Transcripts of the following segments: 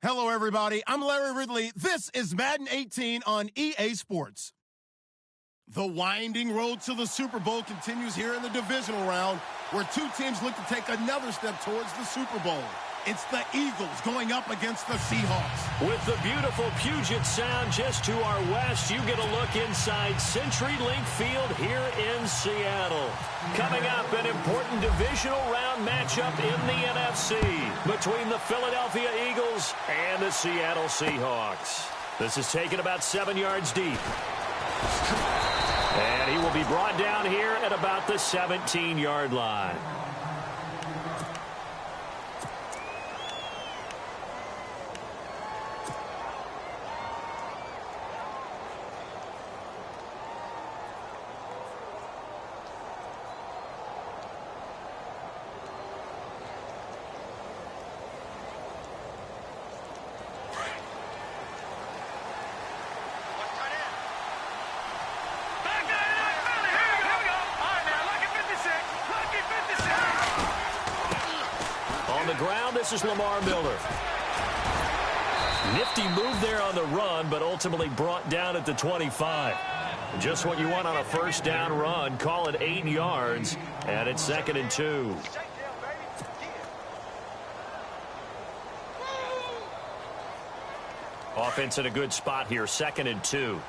Hello, everybody. I'm Larry Ridley. This is Madden 18 on EA Sports. The winding road to the Super Bowl continues here in the divisional round, where two teams look to take another step towards the Super Bowl. It's the Eagles going up against the Seahawks. With the beautiful Puget Sound just to our west, you get a look inside CenturyLink Field here in Seattle. Coming up, an important divisional round matchup in the NFC between the Philadelphia Eagles and the Seattle Seahawks. This is taken about 7 yards deep. And he will be brought down here at about the 17-yard line. This is Lamar Miller. Nifty move there on the run, but ultimately brought down at the 25. Just what you want on a first down run. Call it 8 yards, and it's 2nd and 2. Offense in a good spot here, 2nd and 2.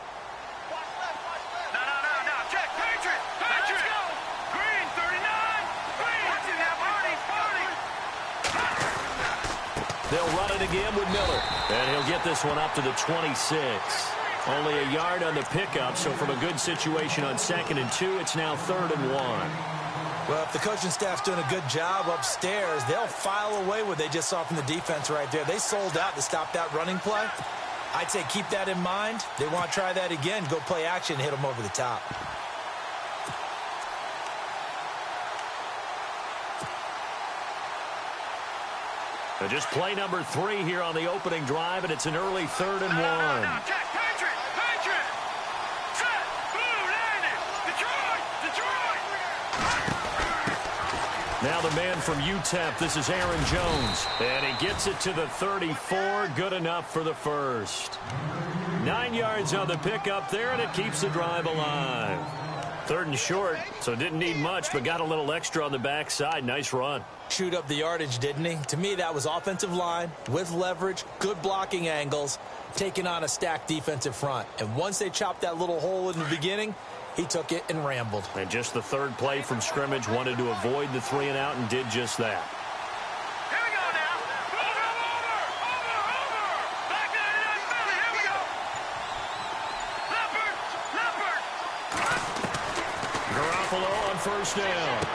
They'll run it again with Miller. And he'll get this one up to the 26. Only a yard on the pickup, so from a good situation on 2nd and 2, it's now 3rd and 1. Well, if the coaching staff's doing a good job upstairs, they'll file away what they just saw from the defense right there. They sold out to stop that running play. I'd say keep that in mind. They want to try that again, go play action, hit them over the top. So just play number 3 here on the opening drive, and it's an early 3rd and 1. Now the man from UTEP, this is Aaron Jones. And he gets it to the 34, good enough for the first. 9 yards on the pickup there, and it keeps the drive alive. 3rd and short, so didn't need much, but got a little extra on the backside. Nice run. Chewed up the yardage, didn't he? To me, that was offensive line with leverage, good blocking angles, taking on a stacked defensive front. And once they chopped that little hole in the beginning, he took it and rambled. And just the 3rd play from scrimmage, wanted to avoid the 3 and out and did just that. Here we go now. Over. Back there, Philly. Here we go. Leopard. Garoppolo on 1st down.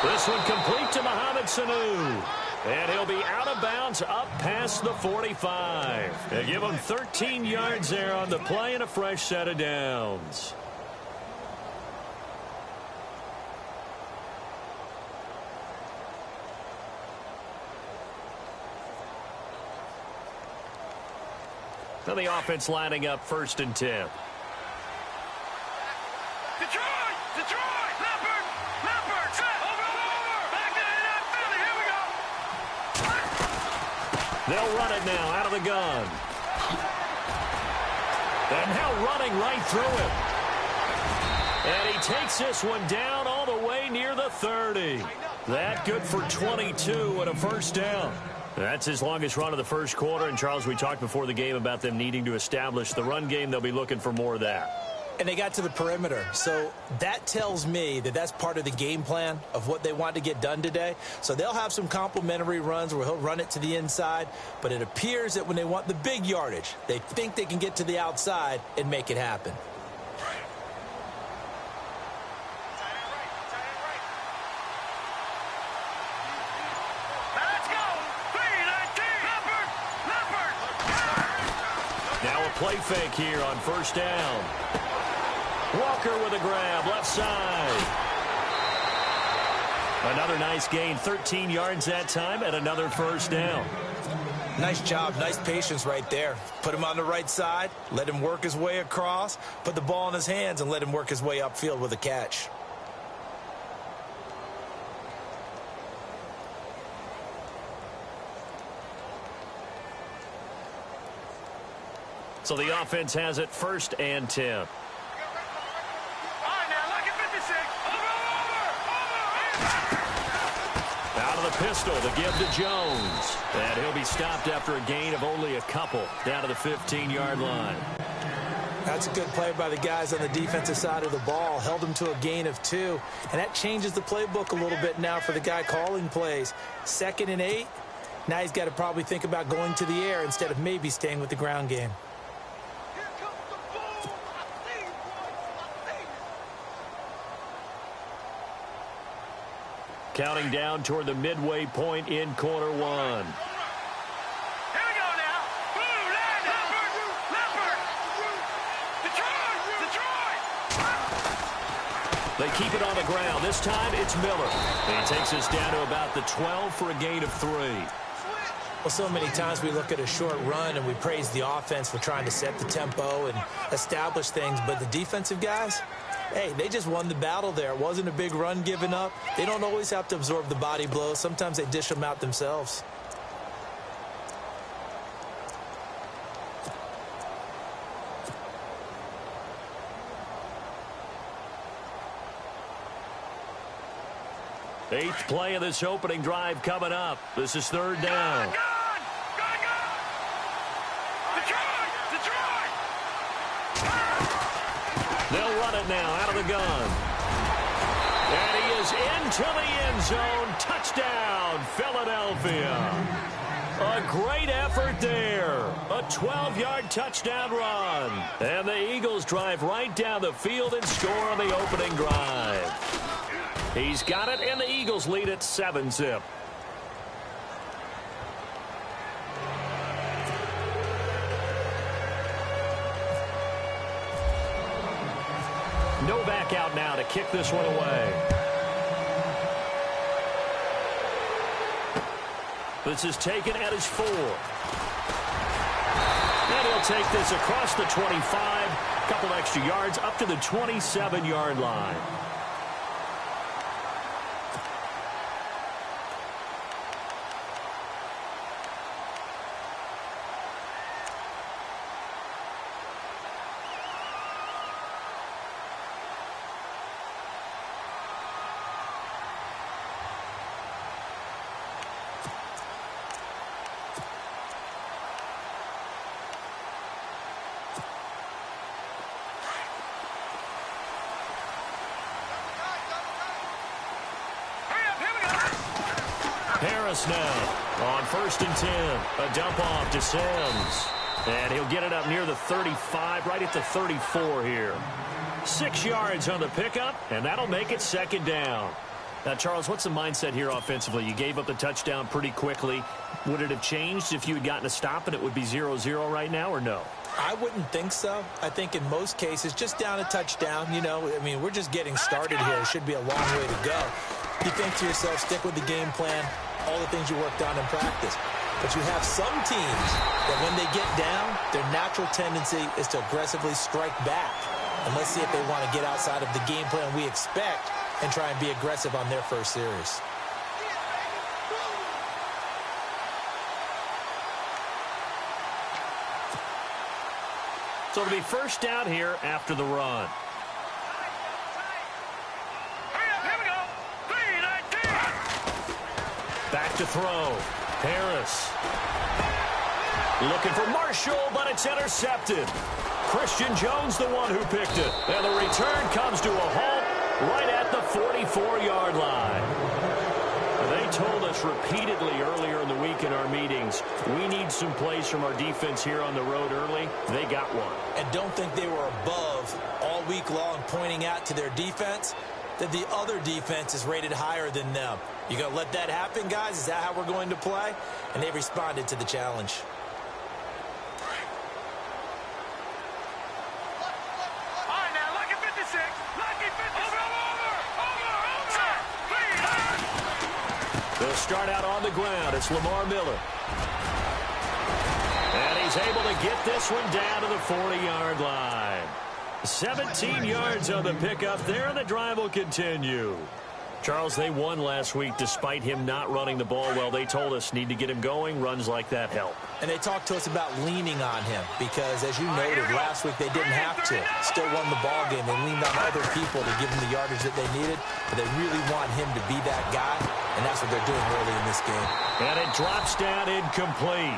This one complete to Mohamed Sanu. And he'll be out of bounds up past the 45. They give him 13 yards there on the play and a fresh set of downs. Now the offense lining up 1st and 10. Detroit. Leopard. Over. Back there, Philly. Here we go. They'll run it now out of the gun. And now running right through him. And he takes this one down all the way near the 30. That good for 22 and a 1st down. That's his longest run of the 1st quarter. And, Charles, we talked before the game about them needing to establish the run game. They'll be looking for more of that. And they got to the perimeter. So that tells me that that's part of the game plan of what they want to get done today. So they'll have some complimentary runs where he'll run it to the inside. But it appears that when they want the big yardage, they think they can get to the outside and make it happen. Let's go. 3-19. Leopard. Now a play fake here on 1st down. Walker with a grab, left side. Another nice gain, 13 yards that time, and another 1st down. Nice job, nice patience right there. Put him on the right side, let him work his way across, put the ball in his hands, and let him work his way upfield with a catch. So the offense has it 1st and 10. Out of the pistol, the give to Jones. And he'll be stopped after a gain of only a couple down to the 15-yard line. That's a good play by the guys on the defensive side of the ball. Held him to a gain of 2. And that changes the playbook a little bit now for the guy calling plays. 2nd and 8. Now he's got to probably think about going to the air instead of maybe staying with the ground game. Counting down toward the midway point in quarter 1. Here we go now. Leopard. Detroit. They keep it on the ground. This time it's Miller. He takes us down to about the 12 for a gain of 3. Well, so many times we look at a short run and we praise the offense for trying to set the tempo and establish things, but the defensive guys, hey, they just won the battle there. It wasn't a big run given up. They don't always have to absorb the body blows. Sometimes they dish them out themselves. Eighth play of this opening drive coming up. This is 3rd down. Detroit. They'll run it now out of the gun. And he is into the end zone. Touchdown, Philadelphia. A great effort there. A 12-yard touchdown run. And the Eagles drive right down the field and score on the opening drive. He's got it, and the Eagles lead at 7-zip. Novak out now to kick this one away. This is taken at his 4. And he'll take this across the 25. Couple extra yards up to the 27-yard line. Harris now on 1st and 10. A dump off to Sims. And he'll get it up near the 35, right at the 34 here. 6 yards on the pickup, and that'll make it 2nd down. Now, Charles, what's the mindset here offensively? You gave up the touchdown pretty quickly. Would it have changed if you had gotten a stop and it would be 0-0 right now, or no? I wouldn't think so. I think in most cases, just down a touchdown, you know, I mean, we're just getting started here. It should be a long way to go. You think to yourself, stick with the game plan, all the things you worked on in practice. But you have some teams that when they get down, their natural tendency is to aggressively strike back. And let's see if they want to get outside of the game plan we expect and try and be aggressive on their first series. So it'll be 1st down here after the run. Here we go. 3-19. Back to throw. Harris. Looking for Marshall, but it's intercepted. Christian Jones the one who picked it. And the return comes to a halt right at the 44-yard line. They told us repeatedly earlier in the week in our meetings, we need some plays from our defense here on the road early. They got one. And don't think they were above all week long pointing out to their defense that the other defense is rated higher than them. You going to let that happen, guys? Is that how we're going to play? And they responded to the challenge. All right, now, lucky 56. Lucky 56. Over. They'll start out on the ground. It's Lamar Miller. And he's able to get this one down to the 40-yard line. 17 yards on the pickup there, and the drive will continue. Charles, they won last week despite him not running the ball well. They told us need to get him going. Runs like that help. And they talked to us about leaning on him because, as you noted, last week they didn't have to. Still won the ball game. They leaned on other people to give them the yardage that they needed, but they really want him to be that guy, and that's what they're doing early in this game. And it drops down incomplete.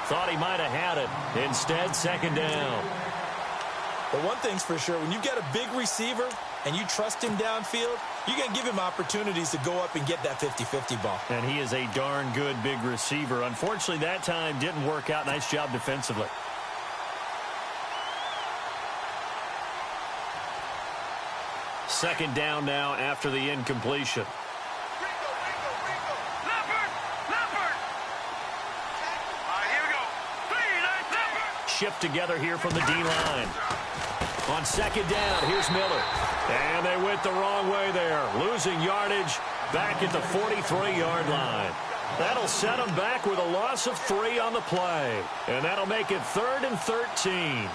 Thought he might have had it. Instead, 2nd down. But one thing's for sure, when you get a big receiver and you trust him downfield, you're going to give him opportunities to go up and get that 50-50 ball. And he is a darn good big receiver. Unfortunately, that time didn't work out. Nice job defensively. Second down now after the incompletion. Shift together here from the D-line. On 2nd down, here's Miller. And they went the wrong way there. Losing yardage back at the 43-yard line. That'll set them back with a loss of 3 on the play. And that'll make it 3rd and 13.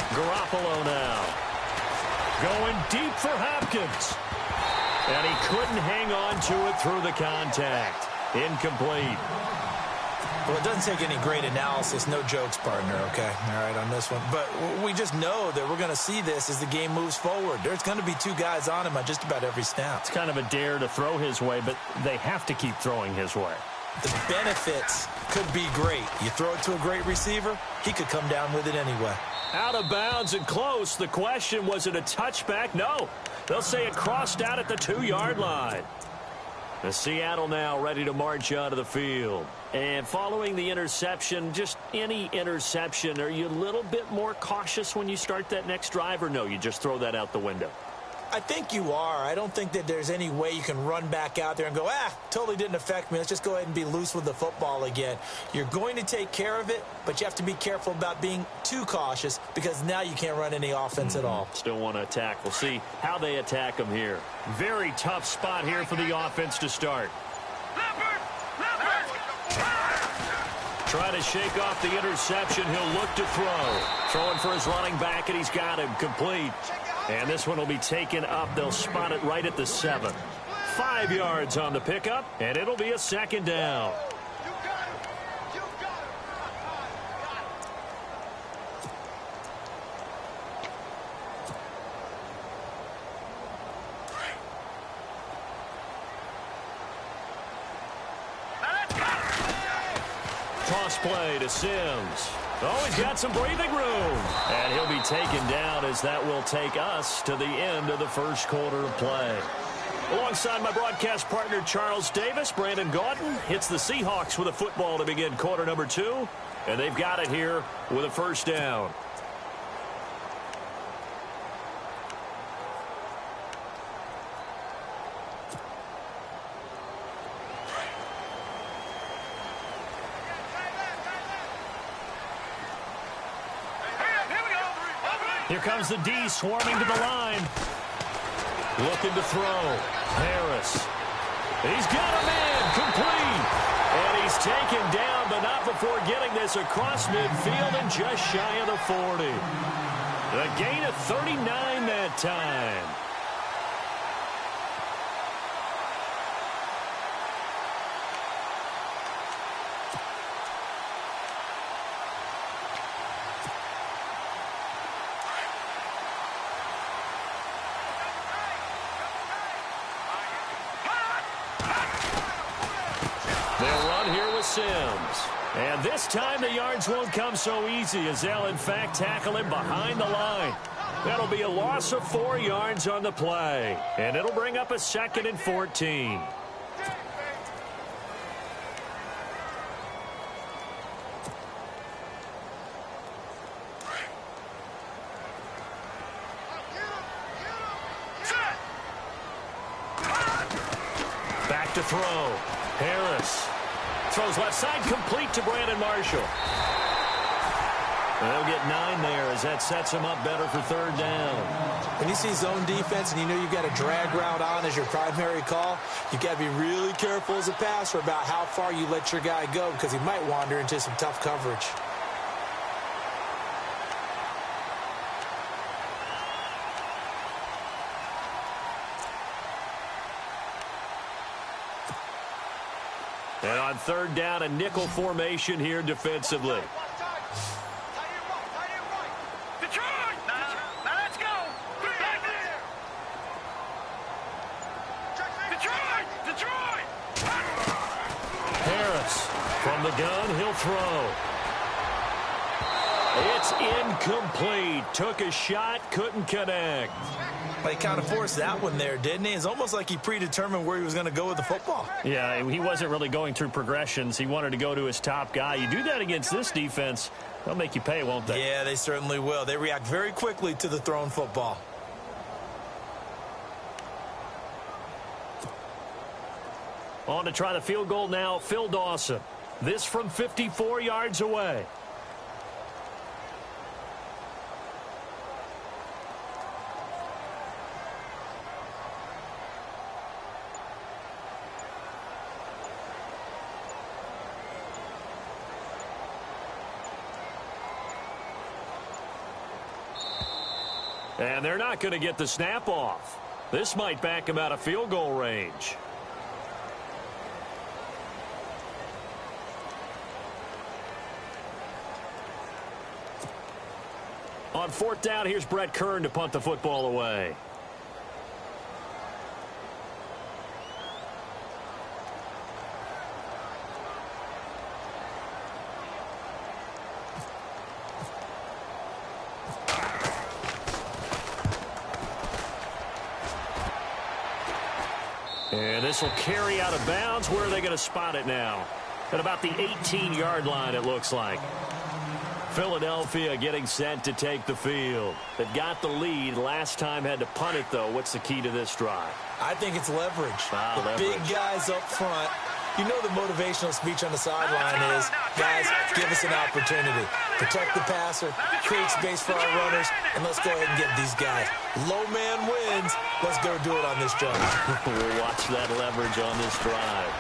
Garoppolo now. Going deep for Hopkins. And he couldn't hang on to it through the contact. Incomplete. Well, it doesn't take any great analysis. No jokes, partner, okay? All right, on this one. But we just know that we're going to see this as the game moves forward. There's going to be 2 guys on him on just about every snap. It's kind of a dare to throw his way, but they have to keep throwing his way. The benefits could be great. You throw it to a great receiver, he could come down with it anyway. Out of bounds and close. The question, was it a touchback? No. They'll say it crossed out at the 2-yard line. The Seattle now ready to march out of the field. And following the interception, just any interception, are you a little bit more cautious when you start that next drive, or no, you just throw that out the window? I think you are. I don't think that there's any way you can run back out there and go, totally didn't affect me. Let's just go ahead and be loose with the football again. You're going to take care of it, but you have to be careful about being too cautious because now you can't run any offense at all. Still want to attack. We'll see how they attack them here. Very tough spot here for the offense to start. Trying to shake off the interception. He'll look to throw. Throwing for his running back, and he's got him complete. And this one will be taken up. They'll spot it right at the 7. 5 yards on the pickup, and it'll be a 2nd down. Toss play to Sims. Oh, he's got some breathing room. And he'll be taken down as that will take us to the end of the first quarter of play. Alongside my broadcast partner, Charles Davis, Brandon Gaudin hits the Seahawks with a football to begin quarter number 2. And they've got it here with a 1st down. Here comes the D swarming to the line. Looking to throw. Harris. He's got a man complete. And he's taken down, but not before getting this across midfield and just shy of the 40. A gain of 39 that time. Sims. And this time the yards won't come so easy as they'll in fact tackle him behind the line. That'll be a loss of 4 yards on the play. And it'll bring up a 2nd and 14. Back to throw. Harris. Throws left side, complete to Brandon Marshall. And they'll get 9 there as that sets him up better for 3rd down. When you see zone defense and you know you've got a drag route on as your primary call, you've got to be really careful as a passer about how far you let your guy go because he might wander into some tough coverage. And on 3rd down, a nickel formation here defensively. Detroit! Now let's go! Back there! Detroit! Harris from the gun, he'll throw. It's incomplete. Took a shot, couldn't connect. But he kind of forced that one there, didn't he? It's almost like he predetermined where he was going to go with the football. Yeah, he wasn't really going through progressions. He wanted to go to his top guy. You do that against this defense, they'll make you pay, won't they? Yeah, they certainly will. They react very quickly to the thrown football. On to try the field goal now, Phil Dawson. This from 54 yards away. And they're not going to get the snap off. This might back him out of field goal range. On 4th down, here's Brett Kern to punt the football away. And this will carry out of bounds. Where are they going to spot it now? At about the 18-yard line, it looks like. Philadelphia getting set to take the field. They've got the lead. Last time had to punt it, though. What's the key to this drive? I think it's leverage. Leverage. Big guys up front. You know the motivational speech on the sideline is, guys, give us an opportunity. Protect the passer, create space for our runners, and let's go ahead and get these guys. Low man wins. Let's go do it on this drive. We'll watch that leverage on this drive.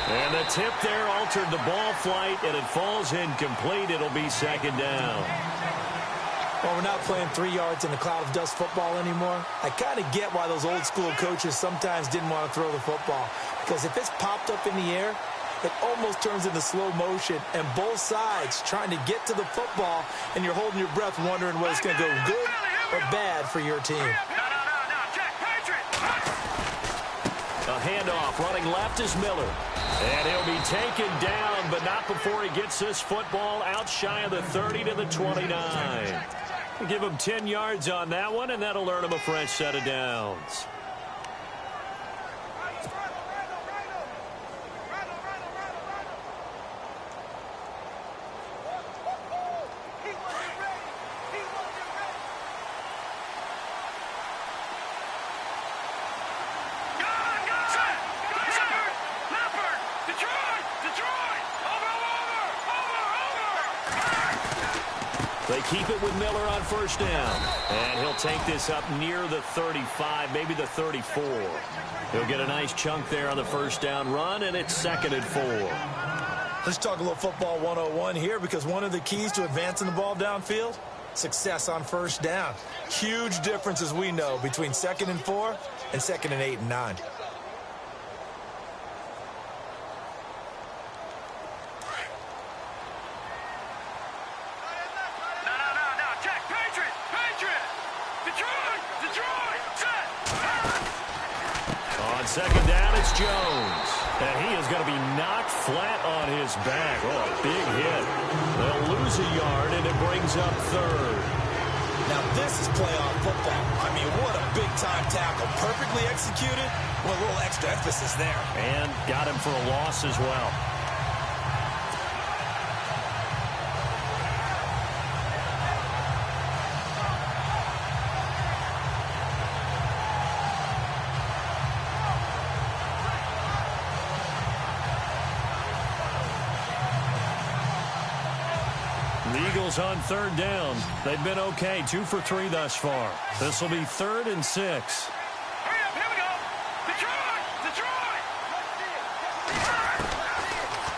And the tip there altered the ball flight, and it falls incomplete. It'll be second down. Well, we're not playing 3 yards in a cloud of dust football anymore. I kind of get why those old school coaches sometimes didn't want to throw the football. Because if it's popped up in the air, it almost turns into slow motion. And both sides trying to get to the football, and you're holding your breath wondering whether it's going to go good or bad for your team. A handoff running left is Miller. And he'll be taken down, but not before he gets this football out shy of the 30 to the 29. We'll give him 10 yards on that one, and that'll earn him a fresh set of downs. They keep it with Miller on first down. And he'll take this up near the 35, maybe the 34. He'll get a nice chunk there on the first down run, and it's 2nd and 4. Let's talk a little football 101 here, because one of the keys to advancing the ball downfield, success on first down. Huge difference, as we know, between 2nd and 4 and 2nd and 8 and 9. Second down, it's Jones. And he is going to be knocked flat on his back. Oh, a big hit. They'll lose a yard, and it brings up 3rd. Now, this is playoff football. I mean, what a big-time tackle. Perfectly executed with a little extra emphasis there. And got him for a loss as well. The Eagles on 3rd down. They've been okay, 2 for 3 thus far. This will be 3rd and 6. Hurry up, here we go. Detroit!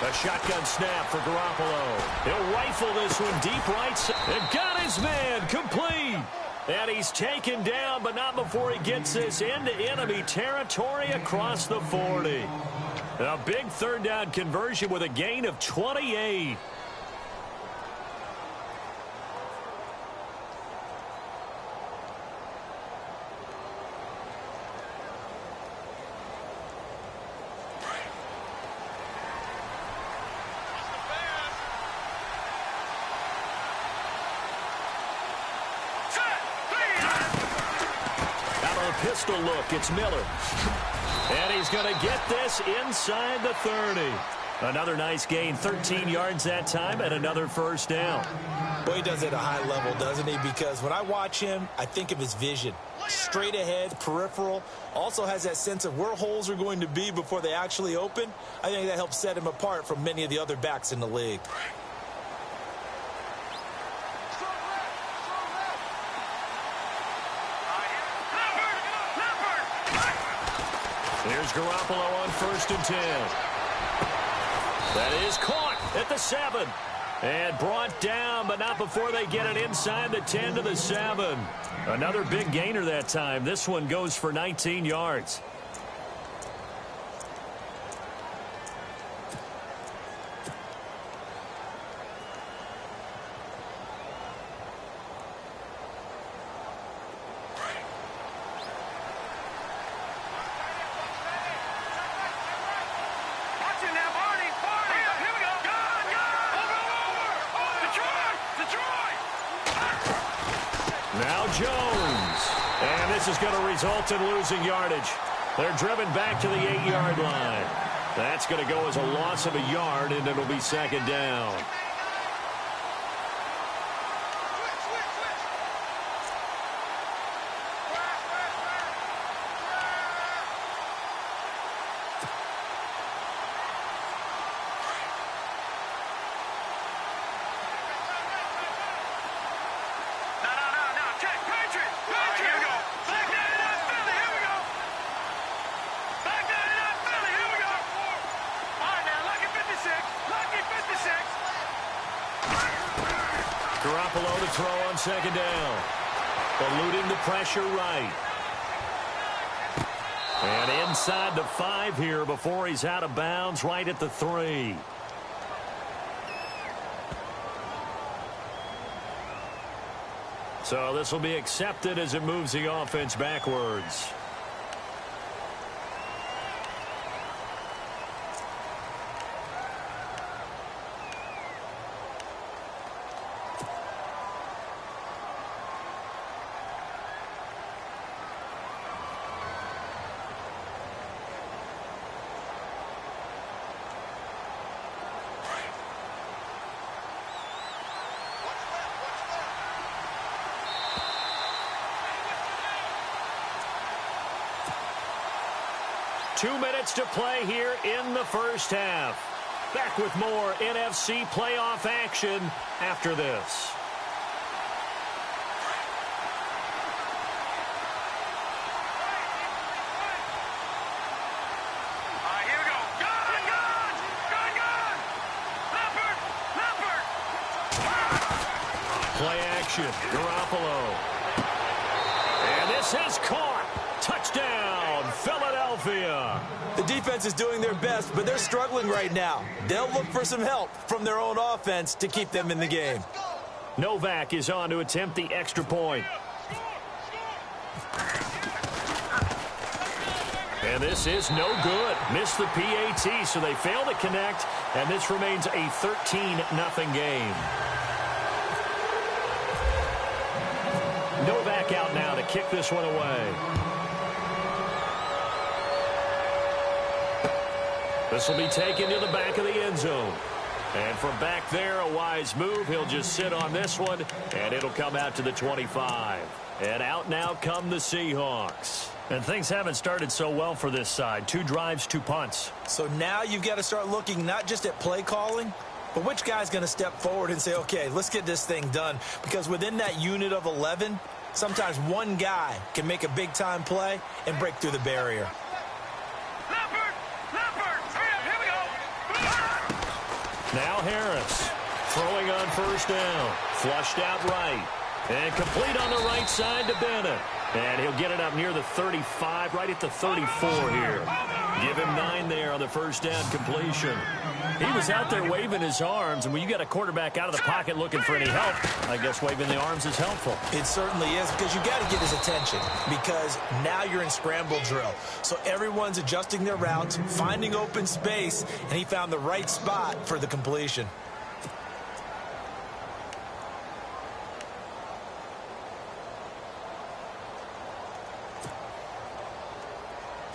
A shotgun snap for Garoppolo. He'll rifle this one deep right side. And got his man complete. And he's taken down, but not before he gets this into enemy territory across the 40. A big 3rd down conversion with a gain of 28. Pistol look, it's Miller. And he's going to get this inside the 30. Another nice gain, 13 yards that time, and another first down. Well, he does it at a high level, doesn't he? Because when I watch him, I think of his vision. Straight ahead, peripheral. Also has that sense of where holes are going to be before they actually open. I think that helps set him apart from many of the other backs in the league. Here's Garoppolo on 1st and 10. That is caught at the 7. And brought down, but not before they get it inside the 10 to the 7. Another big gainer that time. This one goes for 19 yards. Now Jones. And this is going to result in losing yardage. They're driven back to the 8-yard line. That's going to go as a loss of a yard, and it'll be 2nd down. on second down. Eluding the pressure right. And inside the 5 here before he's out of bounds right at the 3. So this will be accepted as it moves the offense backwards. Two minutes to play here in the first half. Back with more NFC playoff action after this. Here we go. Gone! Leopard! Play action. Garoppolo. And this is caught. Touchdown, Philadelphia. The defense is doing their best, but they're struggling right now. They'll look for some help from their own offense to keep them in the game. Novak is on to attempt the extra point. And this is no good. Missed the PAT, so they fail to connect, and this remains a 13-0 game. Novak out now to kick this one away. This will be taken to the back of the end zone. And from back there, a wise move. He'll just sit on this one, and it'll come out to the 25. And out now come the Seahawks. And things haven't started so well for this side. 2 drives, 2 punts. So now you've got to start looking not just at play calling, but which guy's going to step forward and say, okay, let's get this thing done. Because within that unit of 11, sometimes one guy can make a big-time play and break through the barrier. Now Harris throwing on first down. Flushed out right. And complete on the right side to Bennett. And he'll get it up near the 35, right at the 34 here. Give him 9 there on the first down completion. He was out there waving his arms, and when you got a quarterback out of the pocket looking for any help, I guess waving the arms is helpful. It certainly is, because you got to get his attention, because now you're in scramble drill. So everyone's adjusting their routes, finding open space, and he found the right spot for the completion.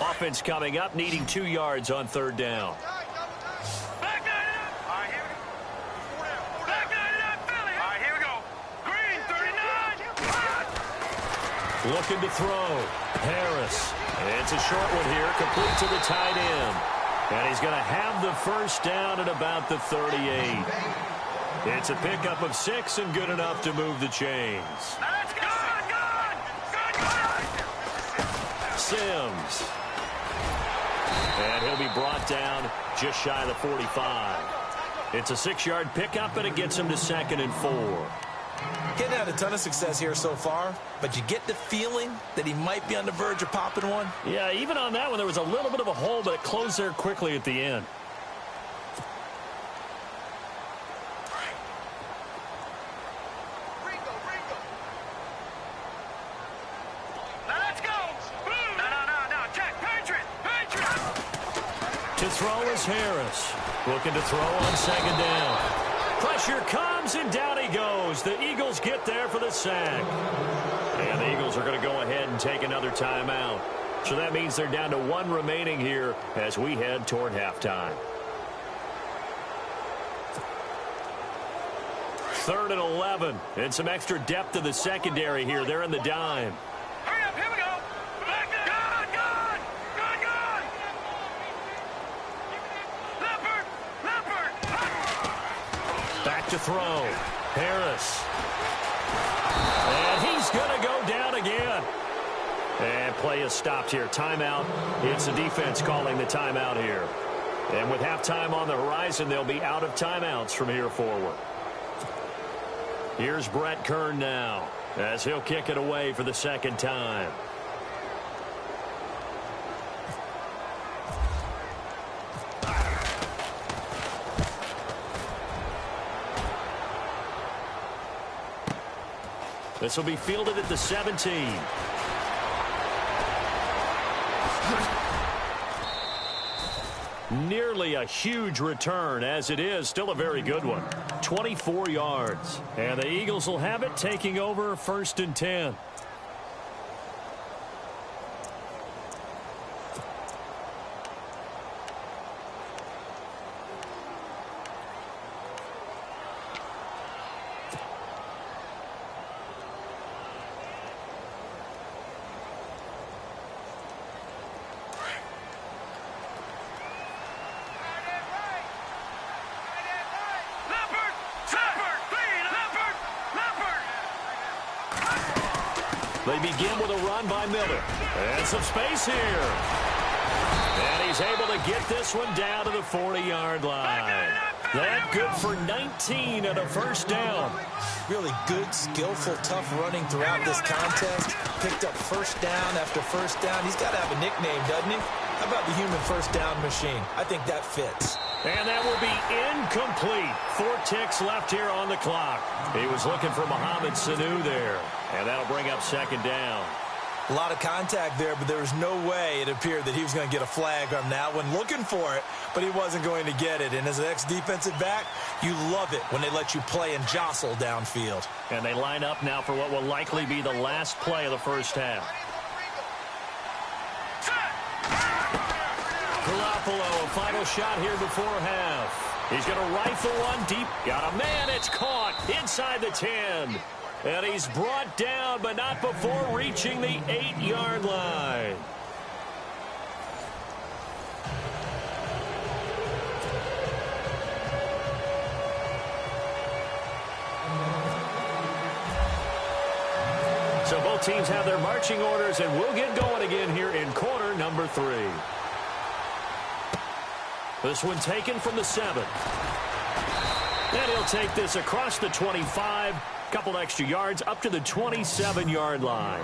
Offense coming up, needing 2 yards on third down. Back 99. All right, here we go. Back 99, Philly. All right, here we go. Green, 39. Looking to throw. Harris. It's a short one here, complete to the tight end. And he's going to have the first down at about the 38. It's a pickup of 6 and good enough to move the chains. Let's go. Sims. And he'll be brought down just shy of the 45. It's a 6-yard pickup, and it gets him to 2nd and 4. Getting had a ton of success here so far, but you get the feeling that he might be on the verge of popping one. Yeah, even on that one, there was a little bit of a hole, but it closed there quickly at the end. Let's go. No. Check. Patriot. To throw is Harris. Looking to throw on 2nd down. Pressure comes, and down he goes. The Eagles get there for the sack. And the Eagles are going to go ahead and take another timeout. So that means they're down to 1 remaining here as we head toward halftime. 3rd and 11. And some extra depth to the secondary here. They're in the dime. Hurry up. Here we go. Back there. Gone. Leopard. Back to throw. Harris. And he's going to go down again. And play is stopped here. Timeout. It's the defense calling the timeout here. And with halftime on the horizon, they'll be out of timeouts from here forward. Here's Brett Kern now as he'll kick it away for the second time. This will be fielded at the 17. Nearly a huge return, as it is still a very good one. 24 yards. And the Eagles will have it, taking over 1st and 10. They begin with a run by Miller. And some space here. And he's able to get this one down to the 40-yard line. That good for 19 and a first down. Really good, skillful, tough running throughout this contest. Picked up first down after first down. He's got to have a nickname, doesn't he? How about the human first down machine? I think that fits. And that will be incomplete. 4 ticks left here on the clock. He was looking for Mohamed Sanu there. And that'll bring up second down. A lot of contact there, but there was no way it appeared that he was going to get a flag on that one. Looking for it, but he wasn't going to get it. And as an ex-defensive back, you love it when they let you play and jostle downfield. And they line up now for what will likely be the last play of the first half. Garoppolo, a final shot here before half. He's going to rifle one deep. Got a man. It's caught inside the 10. And he's brought down, but not before reaching the 8-yard line. So both teams have their marching orders, and we'll get going again here in quarter number 3. This one taken from the 7. And he'll take this across the 25. Couple extra yards up to the 27-yard line.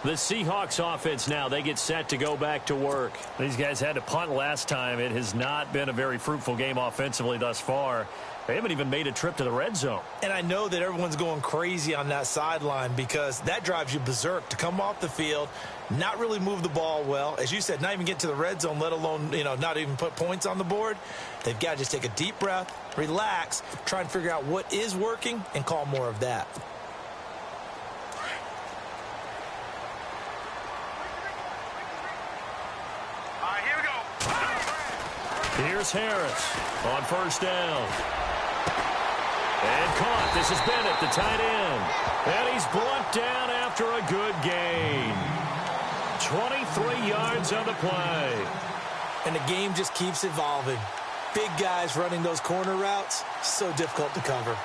The Seahawks offense now, they get set to go back to work. These guys had to punt last time. It has not been a very fruitful game offensively thus far. They haven't even made a trip to the red zone. And I know that everyone's going crazy on that sideline because that drives you berserk to come off the field, not really move the ball well. As you said, not even get to the red zone, let alone, not even put points on the board. They've got to just take a deep breath, relax, try and figure out what is working and call more of that. Here we go. Here's Harris on first down. And caught. This is Bennett, the tight end. And he's brought down after a good gain. 23 yards on the play. And the game just keeps evolving. Big guys running those corner routes, so difficult to cover.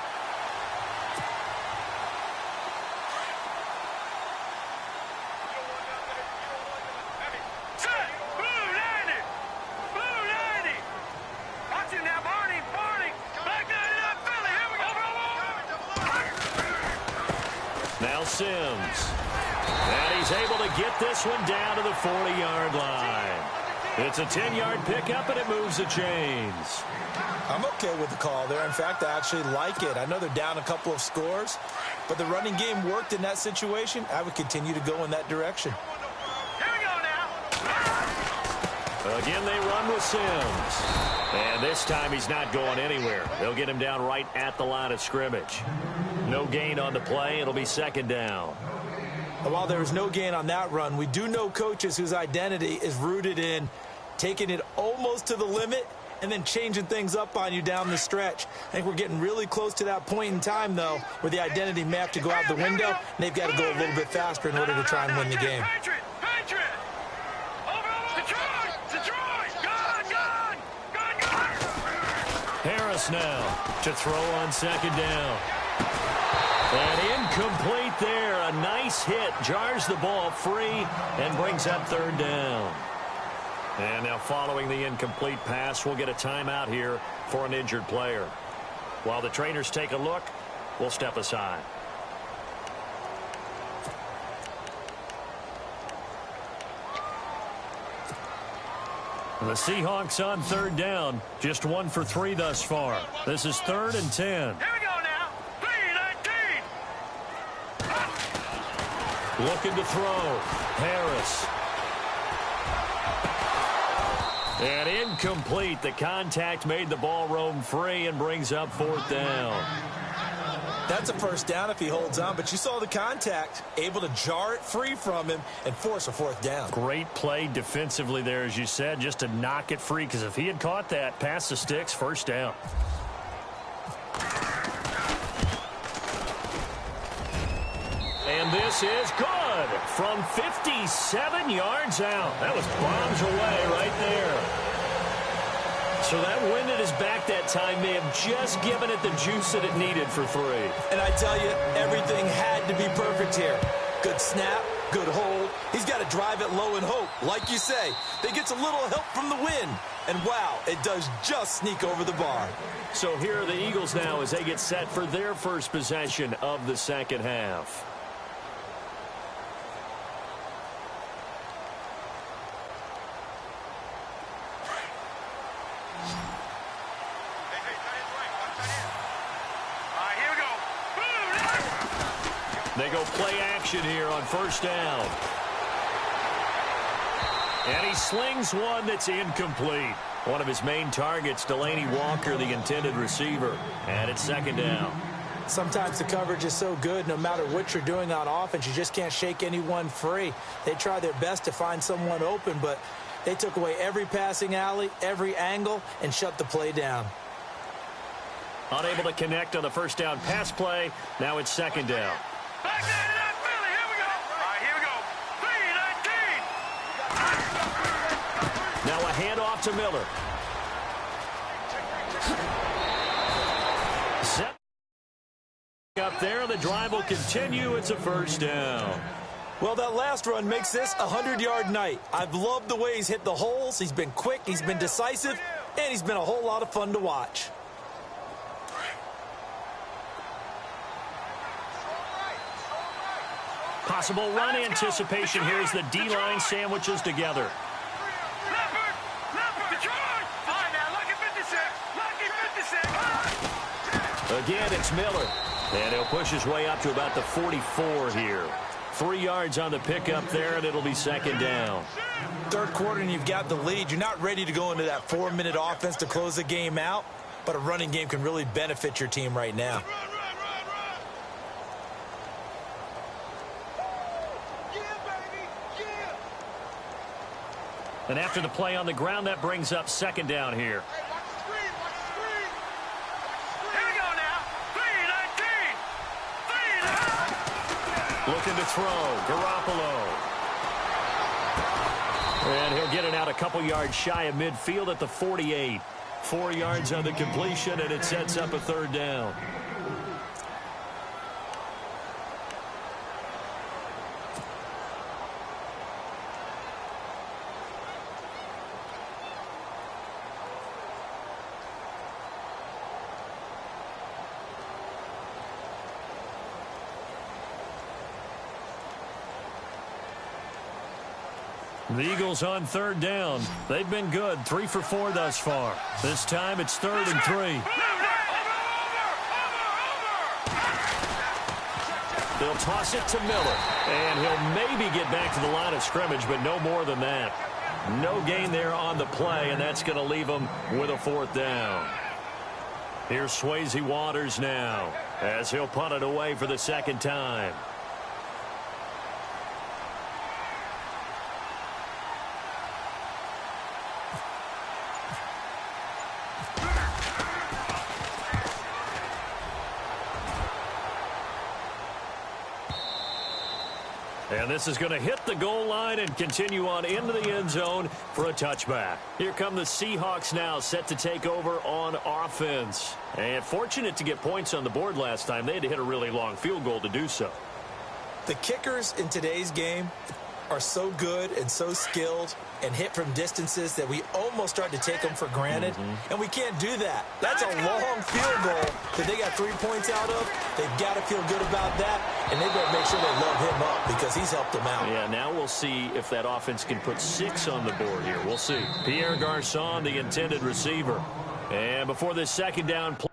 Now Sims. And he's able to get this one down to the 40-yard line. It's a 10-yard pickup, and it moves the chains. I'm okay with the call there. In fact, I actually like it. I know they're down a couple of scores, but the running game worked in that situation. I would continue to go in that direction. Here we go now. Again, they run with Sims. And this time he's not going anywhere. They'll get him down right at the line of scrimmage. No gain on the play. It'll be second down. While there was no gain on that run, we do know coaches whose identity is rooted in taking it almost to the limit and then changing things up on you down the stretch. I think we're getting really close to that point in time, though, where the identity may have to go out the window, and they've got to go a little bit faster in order to try and win the game. Patriot! Over! Detroit! Gone! Harris now to throw on second down. And incomplete there. A nice hit. Jars the ball free and brings up third down. And now following the incomplete pass, we'll get a timeout here for an injured player. While the trainers take a look, will step aside. The Seahawks on third down. Just 1 for 3 thus far. This is 3rd and 10. Here we go now. 3-19. Looking to throw. Harris. And incomplete. The contact made the ball roam free and brings up 4th down. That's a first down if he holds on, but you saw the contact, able to jar it free from him and force a 4th down. Great play defensively there, as you said, just to knock it free, because if he had caught that, past the sticks, 1st down. And this is good from 57 yards out. That was bombs away right there. So that wind at his back that time may have just given it the juice that it needed for 3. And I tell you, everything had to be perfect here. Good snap, good hold. He's got to drive it low and hope. Like you say, they gets a little help from the wind. And wow, it does just sneak over the bar. So here are the Eagles now as they get set for their first possession of the second half. They go play action here on 1st down. And he slings one that's incomplete. One of his main targets, Delaney Walker, the intended receiver. And it's 2nd down. Sometimes the coverage is so good, no matter what you're doing on offense, you just can't shake anyone free. They try their best to find someone open, but they took away every passing alley, every angle, and shut the play down. Unable to connect on the 1st down pass play. Now it's 2nd down. Back there to that Philly. Here we go. All right, here we go. 3-19. Now a handoff to Miller. Set up there. The drive will continue. It's a 1st down. Well, that last run makes this a 100-yard night. I've loved the way he's hit the holes. He's been quick. He's been decisive. And he's been a whole lot of fun to watch. Possible run anticipation here as the D-line sandwiches together. Leopard, Detroit. All right, now, lucky 56. Again, it's Miller. And he'll push his way up to about the 44 here. 3 yards on the pickup there, and it'll be 2nd down. 3rd quarter, and you've got the lead. You're not ready to go into that 4-minute offense to close the game out, but a running game can really benefit your team right now. And after the play on the ground, that brings up 2nd down here. Hey, watch the screen. Here we go now. 3-19. Looking to throw. Garoppolo. And he'll get it out a couple yards shy of midfield at the 48. 4 yards on the completion, and it sets up a 3rd down. The Eagles on 3rd down. They've been good, 3 for 4 thus far. This time it's 3rd and 3. They'll toss it to Miller. And he'll maybe get back to the line of scrimmage, but no more than that. No gain there on the play, and that's going to leave him with a 4th down. Here's Swayze Waters now as he'll punt it away for the 2nd time. And this is going to hit the goal line and continue on into the end zone for a touchback. Here come the Seahawks now, set to take over on offense. And fortunate to get points on the board last time. They had to hit a really long field goal to do so. The kickers in today's game, are so good and so skilled and hit from distances that we almost start to take them for granted, and we can't do that. That's a long field goal that they got 3 points out of. They've got to feel good about that, and they better make sure they load him up because he's helped them out. Yeah, now we'll see if that offense can put 6 on the board here. We'll see. Pierre Garçon, the intended receiver. And before this second down play,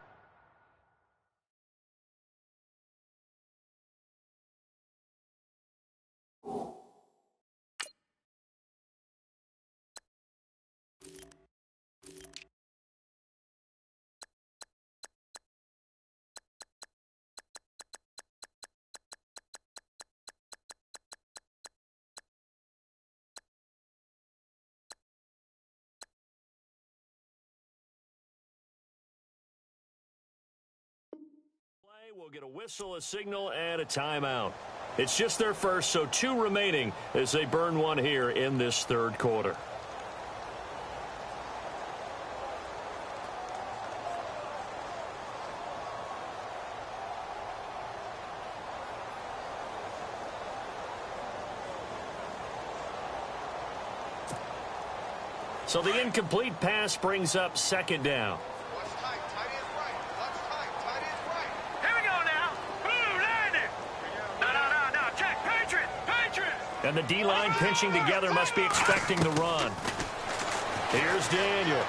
we'll get a whistle, a signal, and a timeout. It's just their first, so 2 remaining as they burn one here in this third quarter. So the incomplete pass brings up second down. And the D-line pinching together must be expecting the run. Here's Daniel.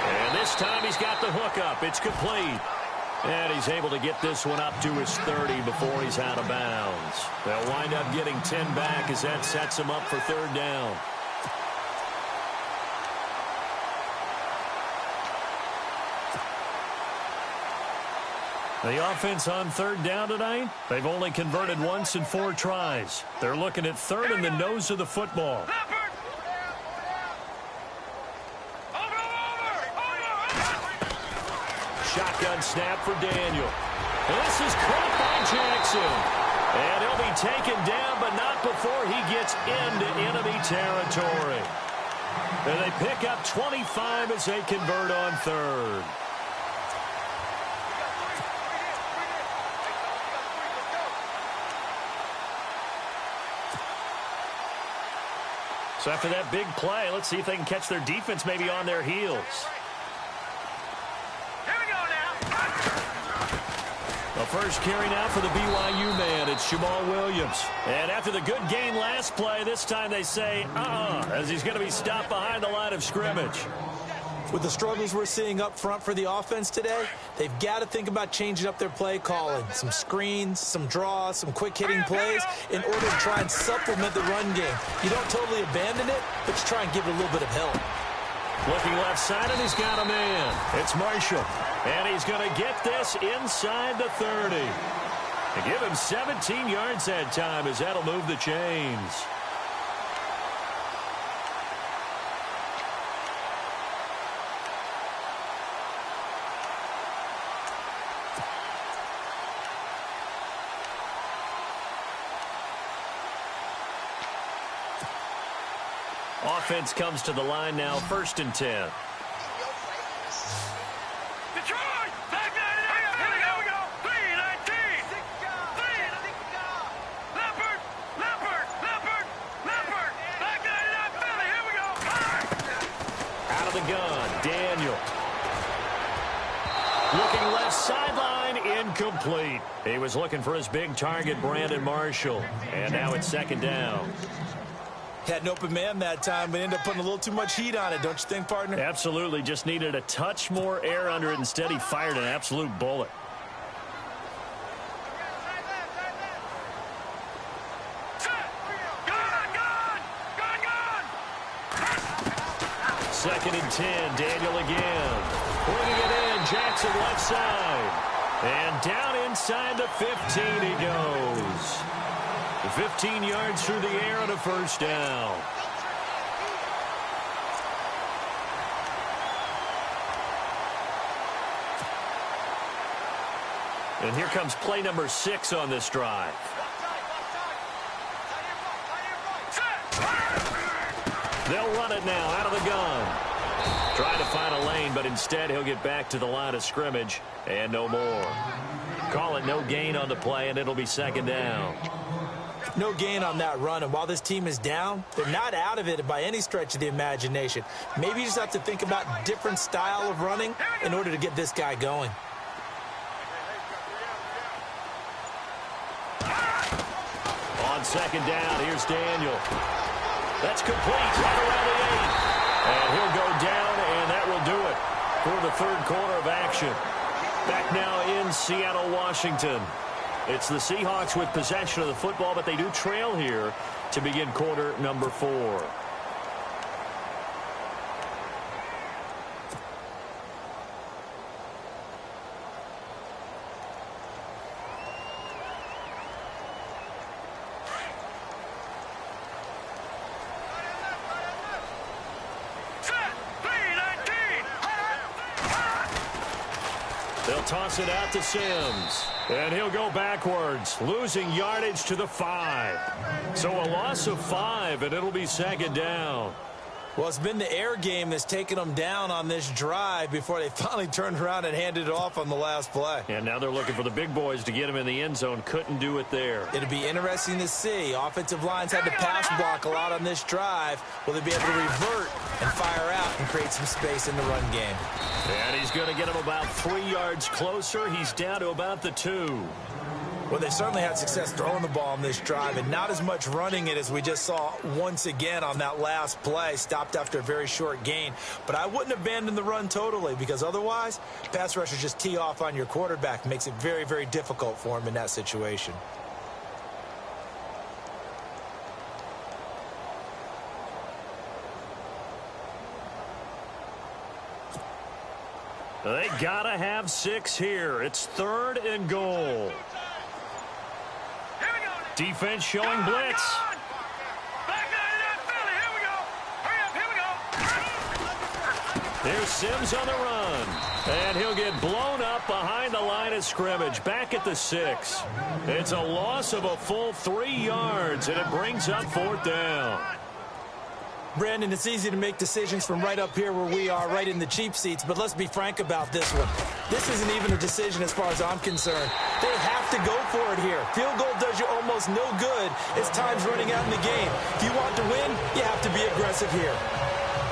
And this time he's got the hook up. It's complete. And he's able to get this one up to his 30 before he's out of bounds. They'll wind up getting 10 back as that sets him up for third down. The offense on third down tonight, they've only converted once in 4 tries. They're looking at third in the nose of the football. Shotgun snap for Daniel. This is caught by Jackson. And he'll be taken down, but not before he gets into enemy territory. And they pick up 25 as they convert on third. So after that big play, let's see if they can catch their defense maybe on their heels. Here we go now. The first carry now for the BYU man. It's Jamal Williams. And after the good gain last play, this time they say, as he's going to be stopped behind the line of scrimmage. With the struggles we're seeing up front for the offense today, they've got to think about changing up their play calling. Some screens, some draws, some quick-hitting plays in order to try and supplement the run game. You don't totally abandon it, but you try and give it a little bit of help. Looking left side, and he's got a man. It's Marshall. And he's going to get this inside the 30. They give him 17 yards that time as that'll move the chains. Offense comes to the line now, 1st and 10. Detroit! Back 99! Here we go! 3-19! Leopard! Back 99, Philly! Here we go! Out of the gun, Daniel. Looking left sideline, incomplete. He was looking for his big target, Brandon Marshall. And now it's second down. Had an open man that time, but ended up putting a little too much heat on it, don't you think, partner? Absolutely. Just needed a touch more air under it. Instead, he fired an absolute bullet. Second and 10. Daniel again. Putting it in. Jackson left side. And down inside the 15 he goes. 15 yards through the air on a first down. And here comes play number 6 on this drive. They'll run it now out of the gun. Trying to find a lane, but instead he'll get back to the line of scrimmage and no more. Call it no gain on the play, and it'll be second down. No gain on that run, and while this team is down, they're not out of it by any stretch of the imagination. Maybe you just have to think about different style of running in order to get this guy going. On second down, here's Daniel. That's complete, right around the 8. And he'll go down, and that will do it for the third quarter of action. Back now in Seattle, Washington. It's the Seahawks with possession of the football, but they do trail here to begin quarter number 4. They'll toss it out to Sims. And he'll go backwards, losing yardage to the 5. So a loss of 5, and it'll be second down. Well, it's been the air game that's taken them down on this drive before they finally turned around and handed it off on the last play. And now they're looking for the big boys to get him in the end zone. Couldn't do it there. It'll be interesting to see. Offensive lines had to pass block a lot on this drive. Will they be able to revert and fire out and create some space in the run game? And he's going to get him about 3 yards closer. He's down to about the 2. Well, they certainly had success throwing the ball on this drive and not as much running it as we just saw once again on that last play. Stopped after a very short gain. But I wouldn't abandon the run totally because otherwise, pass rushers just tee off on your quarterback. Makes it very, very difficult for him in that situation. They got to have 6 here. It's 3rd and goal. Defense showing blitz. There's Sims on the run. And he'll get blown up behind the line of scrimmage. Back at the 6. It's a loss of a full 3 yards, and it brings up 4th down. Brandon, it's easy to make decisions from right up here where we are, right in the cheap seats, but let's be frank about this one. This isn't even a decision as far as I'm concerned. They have to go for it here. Field goal does you almost no good as time's running out in the game. If you want to win, you have to be aggressive here.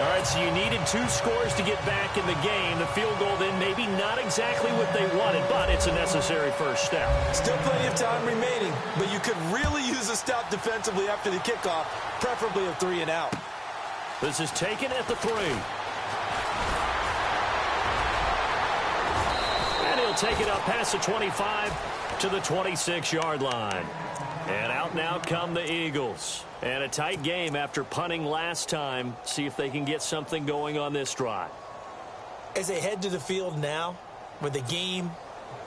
All right, so you needed 2 scores to get back in the game. The field goal then maybe not exactly what they wanted, but it's a necessary first step. Still plenty of time remaining, but you could really use a stop defensively after the kickoff, preferably a 3 and out. This is taken at the 3. And he'll take it up past the 25 to the 26-yard line. And out now come the Eagles. And a tight game after punting last time. See if they can get something going on this drive. As they head to the field now, with the game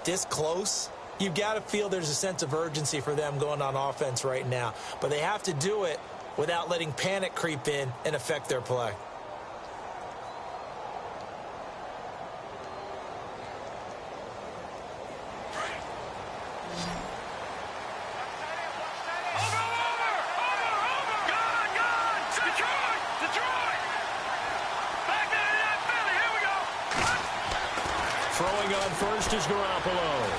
this close, you've got to feel there's a sense of urgency for them going on offense right now. But they have to do it without letting panic creep in and affect their play. Throwing on first is Garoppolo.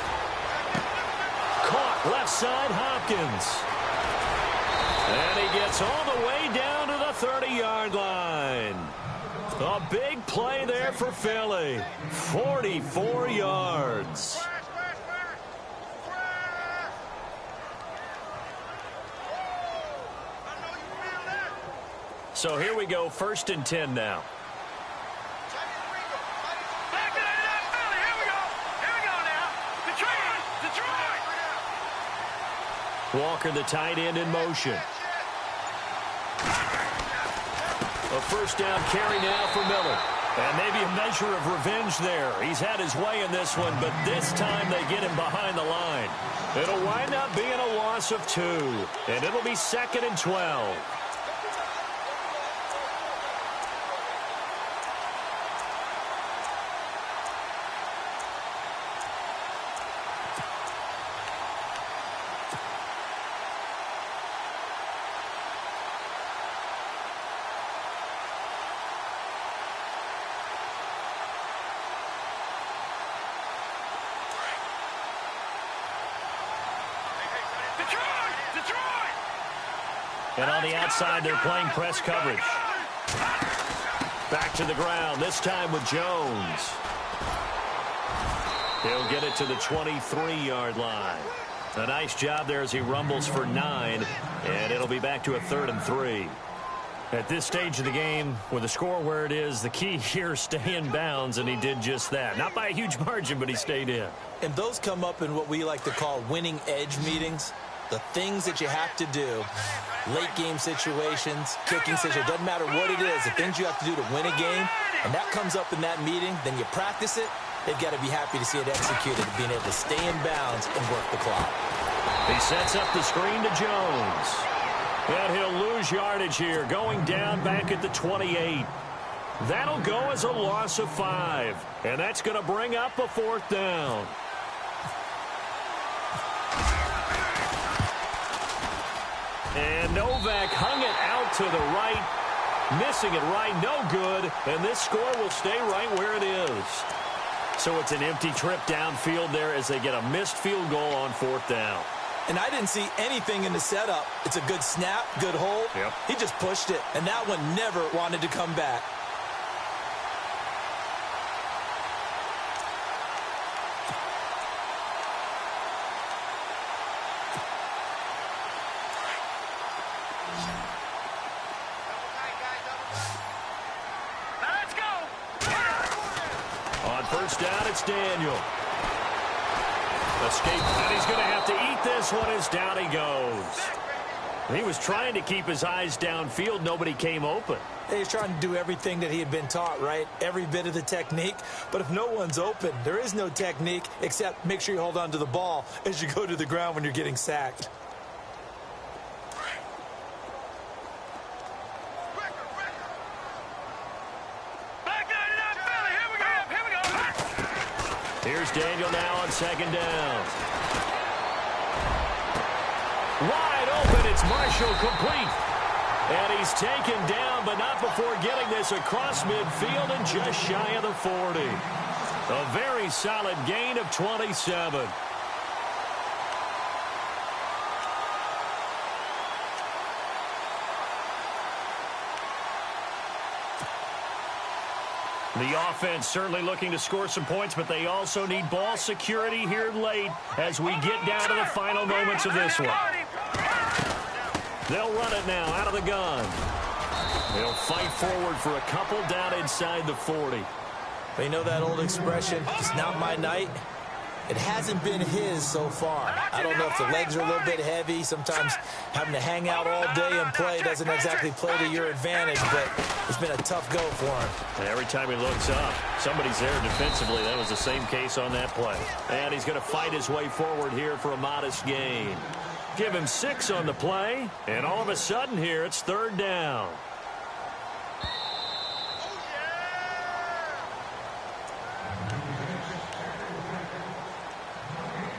Caught left side, Hopkins. And he gets all the way down to the 30-yard line. A big play there for Philly. 44 yards. So here we go, 1st and 10 now. Walker, the tight end, in motion. A first down carry now for Miller. And maybe a measure of revenge there. He's had his way in this one, but this time they get him behind the line. It'll wind up being a loss of 2. And it'll be 2nd and 12. And on the outside, they're playing press coverage. Back to the ground, this time with Jones. He'll get it to the 23-yard line. A nice job there as he rumbles for 9, and it'll be back to a 3rd and 3. At this stage of the game, with the score where it is, the key here is stay in bounds, and he did just that. Not by a huge margin, but he stayed in. And those come up in what we like to call winning edge meetings. The things that you have to do, late game situations, kicking situations, doesn't matter what it is, the things you have to do to win a game, and that comes up in that meeting, then you practice it, they've got to be happy to see it executed, being able to stay in bounds and work the clock. He sets up the screen to Jones. And he'll lose yardage here, going down back at the 28. That'll go as a loss of 5, and that's going to bring up a 4th down. And Novak hung it out to the right, missing it right, no good, and this score will stay right where it is. So it's an empty trip downfield there as they get a missed field goal on 4th down. And I didn't see anything in the setup. It's a good snap, good hold. Yep. He just pushed it, and that one never wanted to come back. Let's go. On 1st down, it's Daniel. Escape, and he's going to have to eat this one as down he goes. He was trying to keep his eyes downfield. Nobody came open. He's trying to do everything that he had been taught, right? Every bit of the technique. But if no one's open, there is no technique except make sure you hold on to the ball as you go to the ground when you're getting sacked. Here's Daniel now on 2nd down. Wide open, it's Marshall complete. And he's taken down, but not before getting this across midfield and just shy of the 40. A very solid gain of 27. The offense certainly looking to score some points, but they also need ball security here late as we get down to the final moments of this one. They'll run it now out of the gun. They'll fight forward for a couple down inside the 40. They know that old expression, it's not my night. It hasn't been his so far. I don't know if the legs are a little bit heavy. Sometimes having to hang out all day and play doesn't exactly play to your advantage, but it's been a tough go for him. And every time he looks up, somebody's there defensively. That was the same case on that play. And he's going to fight his way forward here for a modest gain. Give him 6 on the play, and all of a sudden here, it's 3rd down.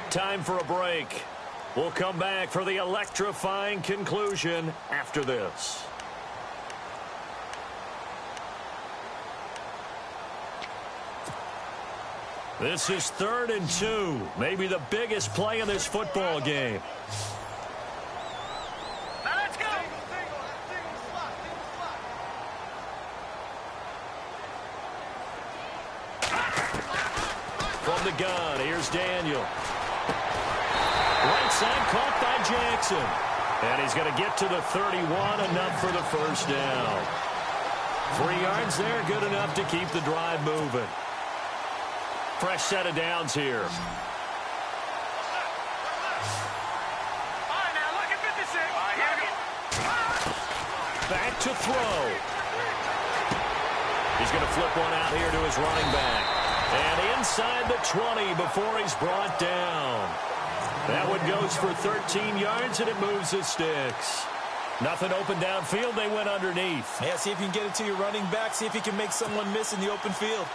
Time for a break. We'll come back for the electrifying conclusion after this. This is 3rd and 2. Maybe the biggest play in this football game. Let's go. From the gun, here's Daniel. Right side caught by Jackson. And he's going to get to the 31, enough for the 1st down. 3 yards there, good enough to keep the drive moving. Fresh set of downs here. All right, now look at 56. All right, here we go. Back to throw. He's going to flip one out here to his running back. And inside the 20 before he's brought down. That one goes for 13 yards, and it moves the sticks. Nothing open downfield. They went underneath. Yeah, see if you can get it to your running back. See if you can make someone miss in the open field.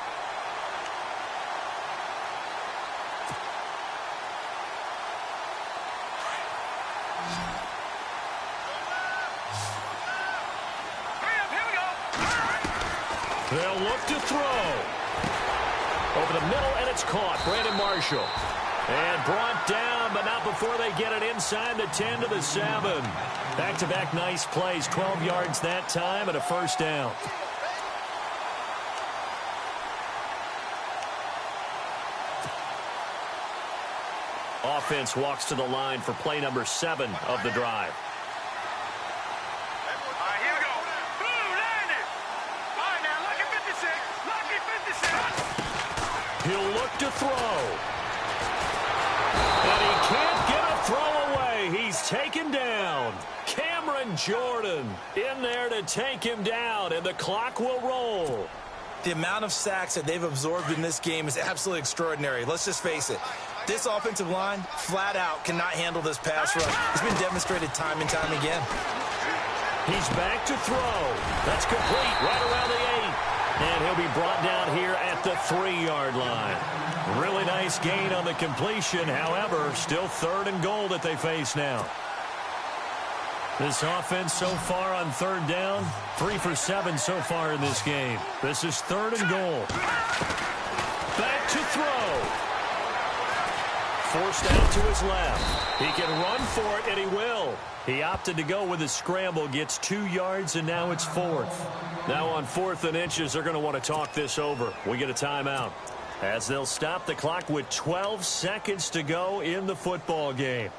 They'll look to throw. Over the middle, and it's caught. Brandon Marshall. And brought down but not before they get it inside the 10 to the 7. Back-to-back nice plays, 12 yards that time and a first down. Offense walks to the line for play number 7 of the drive. All right, here we go. Boom, landed. All right, now, lucky 56. Lucky 56. He'll look to throw. And he can't get a throw away. He's taken down. Cameron Jordan in there to take him down, and the clock will roll. The amount of sacks that they've absorbed in this game is absolutely extraordinary. Let's just face it. This offensive line, flat out, cannot handle this pass rush. It's been demonstrated time and time again. He's back to throw. That's complete right around the 8. And he'll be brought down here at the 3-yard line. Really nice gain on the completion. However, still 3rd and goal that they face now. This offense so far on 3rd down, 3 for 7 so far in this game. This is 3rd and goal. Back to throw. Forced out to his left. He can run for it, and he will. He opted to go with his scramble, gets 2 yards, and now it's 4th. Now on 4th and inches, they're going to want to talk this over. We get a timeout, as they'll stop the clock with 12 seconds to go in the football game.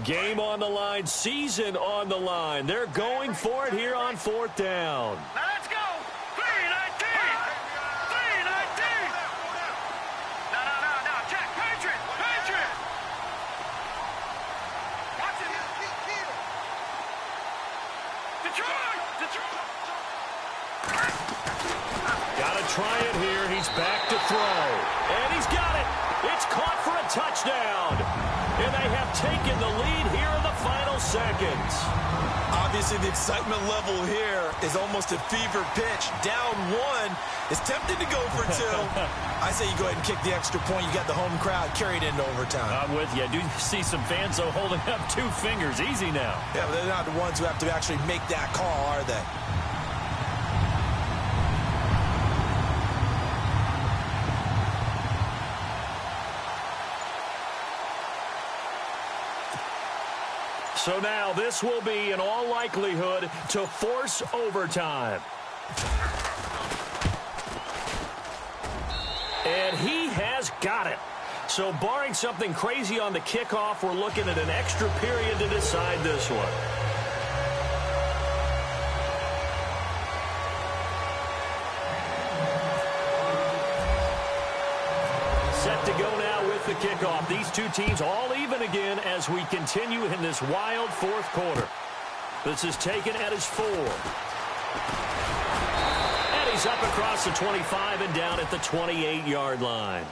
Game on the line, season on the line. They're going for it here on 4th down. Now let's go. 3-19. 3-19. No. Check. Patriot. Watch it. Detroit. Gotta try it here. He's back to throw. And he's got it. It's caught for a touchdown. And they have taken the lead here in the final seconds. Obviously, the excitement level here is almost a fever pitch. Down 1 is tempted to go for 2. I say you go ahead and kick the extra point. You got the home crowd carried into overtime. I'm with you. I do see some fans, though, holding up 2 fingers. Easy now. Yeah, but they're not the ones who have to actually make that call, are they? So now this will be, in all likelihood, to force overtime. And he has got it. So barring something crazy on the kickoff, we're looking at an extra period to decide this one. Set to go now with the kickoff. These two teams all even again as we continue in this wild 4th quarter. This is taken at his 4. And he's up across the 25 and down at the 28-yard line.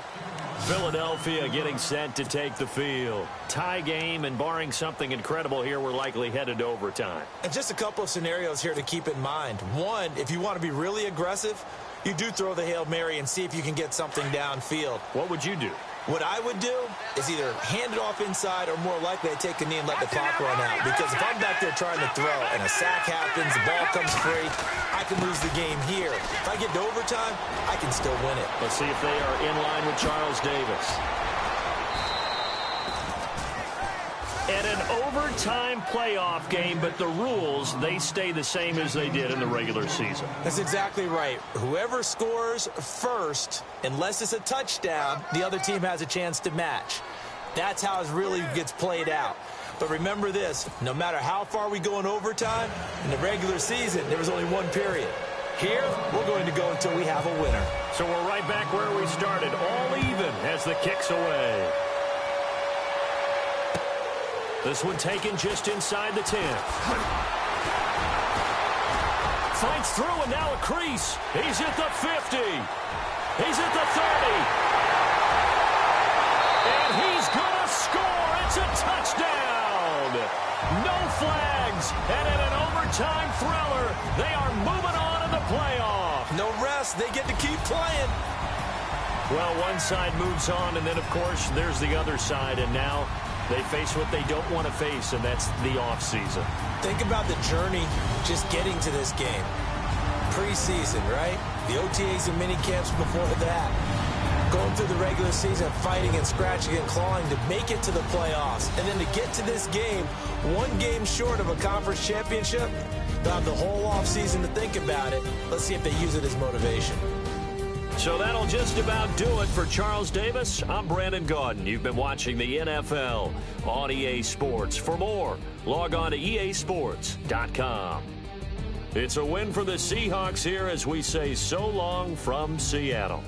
Philadelphia getting set to take the field. Tie game, and barring something incredible here, we're likely headed to overtime. And just a couple of scenarios here to keep in mind. One, if you want to be really aggressive, you do throw the Hail Mary and see if you can get something downfield. What would you do? What I would do is either hand it off inside or more likely to take a knee and let the clock run out. Because if I'm back there trying to throw and a sack happens, the ball comes free, I can lose the game here. If I get to overtime, I can still win it. Let's see if they are in line with Charles Davis. And an overtime playoff game, but the rules, they stay the same as they did in the regular season. That's exactly right. Whoever scores first, unless it's a touchdown, the other team has a chance to match. That's how it really gets played out. But remember this, no matter how far we go in overtime, in the regular season, there was only one period. Here, we're going to go until we have a winner. So we're right back where we started, all even as the kick's away. This one taken just inside the 10. Fights through and now a crease. He's at the 50. He's at the 30. And he's going to score. It's a touchdown. No flags. And in an overtime thriller, they are moving on in the playoff. No rest. They get to keep playing. Well, one side moves on, and then, of course, there's the other side, and now they face what they don't want to face, and that's the offseason. Think about the journey just getting to this game. Preseason, right? The OTAs and mini camps before that. Going through the regular season, fighting and scratching and clawing to make it to the playoffs. And then to get to this game, one game short of a conference championship, they'll have the whole offseason to think about it. Let's see if they use it as motivation. So that'll just about do it for Charles Davis. I'm Brandon Gaudin. You've been watching the NFL on EA Sports. For more, log on to easports.com. It's a win for the Seahawks here as we say so long from Seattle.